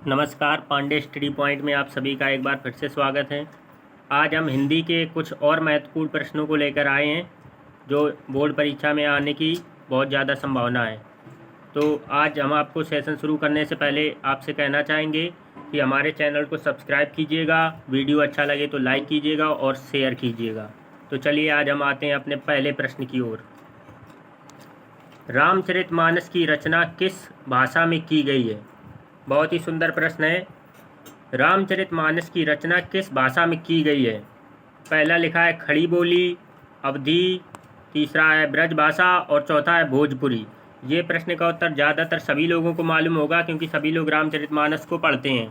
नमस्कार, Pandey study point में आप सभी का एक बार फिर से स्वागत है। आज हम हिंदी के कुछ और महत्वपूर्ण प्रश्नों को लेकर आए हैं जो बोर्ड परीक्षा में आने की बहुत ज़्यादा संभावना है। तो आज हम आपको सेशन शुरू करने से पहले आपसे कहना चाहेंगे कि हमारे चैनल को सब्सक्राइब कीजिएगा, वीडियो अच्छा लगे तो लाइक कीजिएगा और शेयर कीजिएगा। तो चलिए आज हम आते हैं अपने पहले प्रश्न की ओर। रामचरितमानस की रचना किस भाषा में की गई है? बहुत ही सुंदर प्रश्न है। रामचरितमानस की रचना किस भाषा में की गई है? पहला लिखा है खड़ी बोली, अवधी, तीसरा है ब्रज भाषा और चौथा है भोजपुरी। ये प्रश्न का उत्तर ज़्यादातर सभी लोगों को मालूम होगा क्योंकि सभी लोग रामचरितमानस को पढ़ते हैं।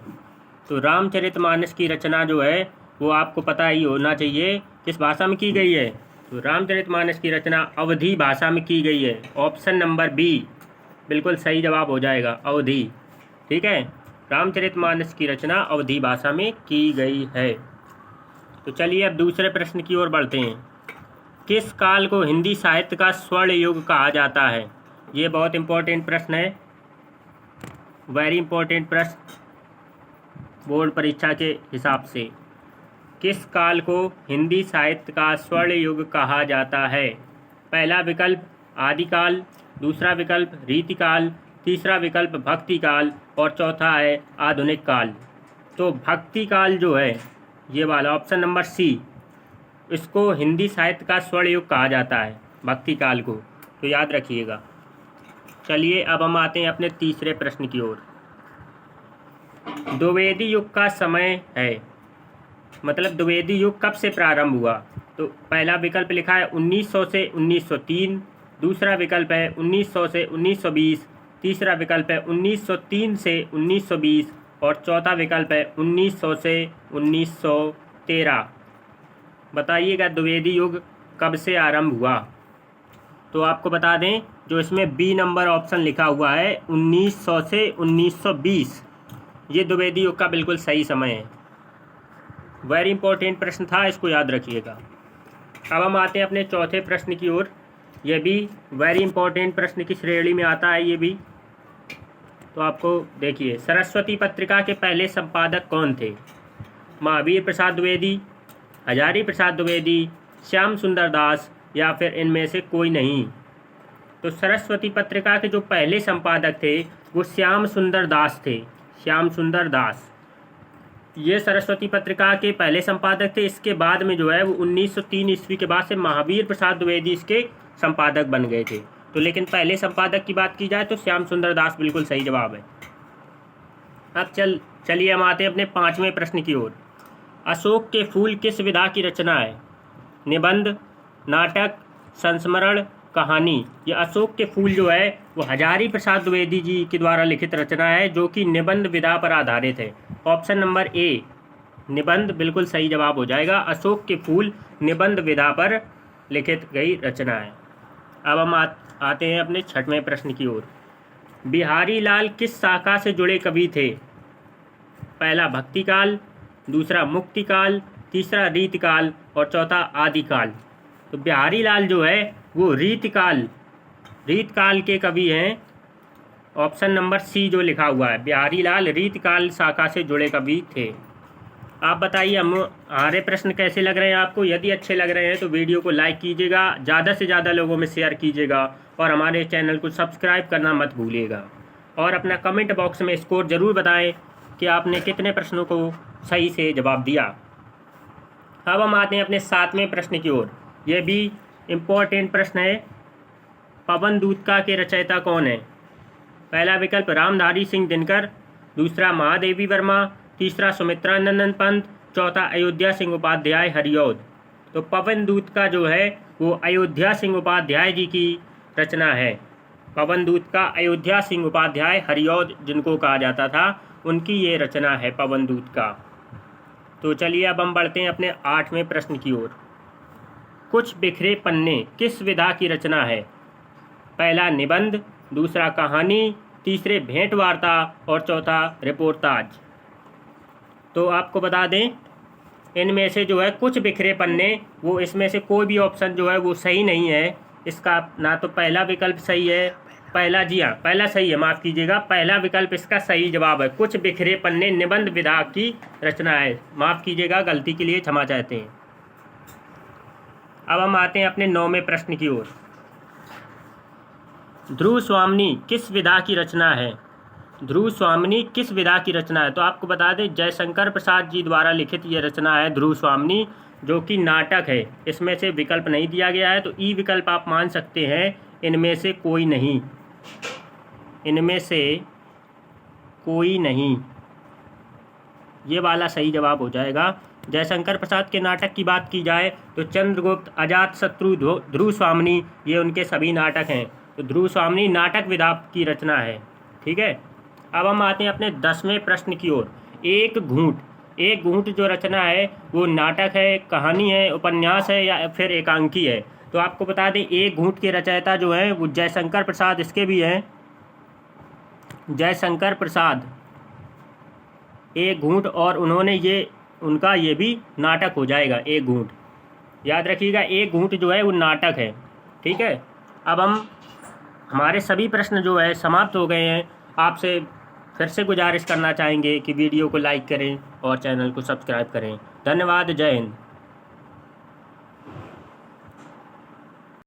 तो रामचरितमानस की रचना जो है वो आपको पता ही होना चाहिए किस भाषा में की गई है। तो रामचरितमानस की रचना अवधी भाषा में की गई है। ऑप्शन नंबर बी बिल्कुल सही जवाब हो जाएगा, अवधी। ठीक है, रामचरितमानस की रचना अवधी भाषा में की गई है। तो चलिए अब दूसरे प्रश्न की ओर बढ़ते हैं। किस काल को हिंदी साहित्य का स्वर्ण युग कहा जाता है? ये बहुत इंपॉर्टेंट प्रश्न है, वेरी इंपॉर्टेंट प्रश्न बोर्ड परीक्षा के हिसाब से। किस काल को हिंदी साहित्य का स्वर्ण युग कहा जाता है? पहला विकल्प आदिकाल, दूसरा विकल्प रीतिकाल, तीसरा विकल्प भक्ति काल और चौथा है आधुनिक काल। तो भक्ति काल जो है ये वाला ऑप्शन नंबर सी, इसको हिंदी साहित्य का स्वर्ण युग कहा जाता है, भक्ति काल को, तो याद रखिएगा। चलिए अब हम आते हैं अपने तीसरे प्रश्न की ओर। द्विवेदी युग का समय है, मतलब द्विवेदी युग कब से प्रारंभ हुआ? तो पहला विकल्प लिखा है 1900 से 1903, दूसरा विकल्प है 1900 से 1920, तीसरा विकल्प है 1903 से 1920 और चौथा विकल्प है 1900 से 1913। बताइएगा द्विवेदी युग कब से आरंभ हुआ? तो आपको बता दें जो इसमें बी नंबर ऑप्शन लिखा हुआ है 1900 से 1920, ये द्विवेदी युग का बिल्कुल सही समय है। वेरी इंपॉर्टेंट प्रश्न था, इसको याद रखिएगा। अब हम आते हैं अपने चौथे प्रश्न की ओर। यह भी वेरी इंपॉर्टेंट प्रश्न की श्रेणी में आता है ये भी। तो आपको देखिए, सरस्वती पत्रिका के पहले संपादक कौन थे? महावीर प्रसाद द्विवेदी, हजारी प्रसाद द्विवेदी, श्याम सुंदर दास या फिर इनमें से कोई नहीं। तो सरस्वती पत्रिका के जो पहले संपादक थे वो श्याम सुंदर दास थे, श्याम सुंदर दास। ये सरस्वती पत्रिका के पहले संपादक थे। इसके बाद में जो है वो 1903 ईस्वी के बाद से महावीर प्रसाद द्विवेदी इसके संपादक बन गए थे। तो लेकिन पहले संपादक की बात की जाए तो श्याम सुंदर दास बिल्कुल सही जवाब है। अब चलिए हम आते हैं अपने पांचवें प्रश्न की ओर। अशोक के फूल किस विधा की रचना है? निबंध, नाटक, संस्मरण, कहानी। ये अशोक के फूल जो है वो हजारी प्रसाद द्विवेदी जी के द्वारा लिखित रचना है जो कि निबंध विधा पर आधारित है। ऑप्शन नंबर ए निबंध बिल्कुल सही जवाब हो जाएगा। अशोक के फूल निबंध विधा पर लिखित गई रचना है। अब हम आते हैं अपने छठवें प्रश्न की ओर। बिहारी लाल किस शाखा से जुड़े कवि थे? पहला भक्ति काल, दूसरा मुक्ति काल, तीसरा रीतिकाल और चौथा आदिकाल। तो बिहारी लाल जो है वो रीतकाल के कवि हैं। ऑप्शन नंबर सी जो लिखा हुआ है, बिहारी लाल रीतकाल शाखा से जुड़े कवि थे। आप बताइए हमारे प्रश्न कैसे लग रहे हैं आपको? यदि अच्छे लग रहे हैं तो वीडियो को लाइक कीजिएगा, ज़्यादा से ज़्यादा लोगों में शेयर कीजिएगा और हमारे चैनल को सब्सक्राइब करना मत भूलिएगा। और अपना कमेंट बॉक्स में स्कोर ज़रूर बताएं कि आपने कितने प्रश्नों को सही से जवाब दिया। अब हम आते हैं अपने सातवें प्रश्न की ओर। यह भी इम्पोर्टेंट प्रश्न है। पवन दूतका के रचयिता कौन है? पहला विकल्प रामधारी सिंह दिनकर, दूसरा महादेवी वर्मा, तीसरा सुमित्रा नंदन पंत, चौथा अयोध्या सिंह उपाध्याय हरिऔध। तो पवन दूत का जो है वो अयोध्या सिंह उपाध्याय जी की रचना है। पवन दूत का अयोध्या सिंह उपाध्याय हरिऔध जिनको कहा जाता था, उनकी ये रचना है पवन दूत का। तो चलिए अब हम बढ़ते हैं अपने आठवें प्रश्न की ओर। कुछ बिखरे पन्ने किस विधा की रचना है? पहला निबंध, दूसरा कहानी, तीसरे भेंट वार्ता और चौथा रिपोर्टाज। तो आपको बता दें इनमें से जो है कुछ बिखरे पन्ने, वो इसमें से कोई भी ऑप्शन जो है वो सही नहीं है। इसका ना तो पहला विकल्प सही है, पहला, जी हाँ पहला सही है, माफ़ कीजिएगा, पहला विकल्प इसका सही जवाब है। कुछ बिखरे पन्ने निबंध विधा की रचना है। माफ़ कीजिएगा, गलती के लिए क्षमा चाहते हैं। अब हम आते हैं अपने 9वें प्रश्न की ओर। ध्रुव स्वामिनी किस विधा की रचना है? ध्रुव स्वामिनी किस विधा की रचना है? तो आपको बता दें, जयशंकर प्रसाद जी द्वारा लिखित ये रचना है ध्रुव स्वामिनी, जो कि नाटक है। इसमें से विकल्प नहीं दिया गया है, तो ई विकल्प आप मान सकते हैं, इनमें से कोई नहीं, इनमें से कोई नहीं, ये वाला सही जवाब हो जाएगा। जयशंकर प्रसाद के नाटक की बात की जाए तो चंद्रगुप्त, अजातशत्रु, ध्रुव स्वामिनी, ये उनके सभी नाटक हैं। तो ध्रुव स्वामिनी नाटक विधा की रचना है। ठीक है, अब हम आते हैं अपने 10वें प्रश्न की ओर। एक घूंट जो रचना है वो नाटक है, कहानी है, उपन्यास है या फिर एकांकी है? तो आपको बता दें, एक घूंट के रचयिता जो हैं वो जयशंकर प्रसाद, इसके भी हैं जयशंकर प्रसाद, एक घूंट, और उन्होंने उनका ये भी नाटक हो जाएगा एक घूंट। याद रखिएगा, एक घूंट जो है वो नाटक है। ठीक है, अब हमारे सभी प्रश्न जो है समाप्त हो गए हैं। आपसे फिर से गुजारिश करना चाहेंगे कि वीडियो को लाइक करें और चैनल को सब्सक्राइब करें। धन्यवाद, जय हिंद।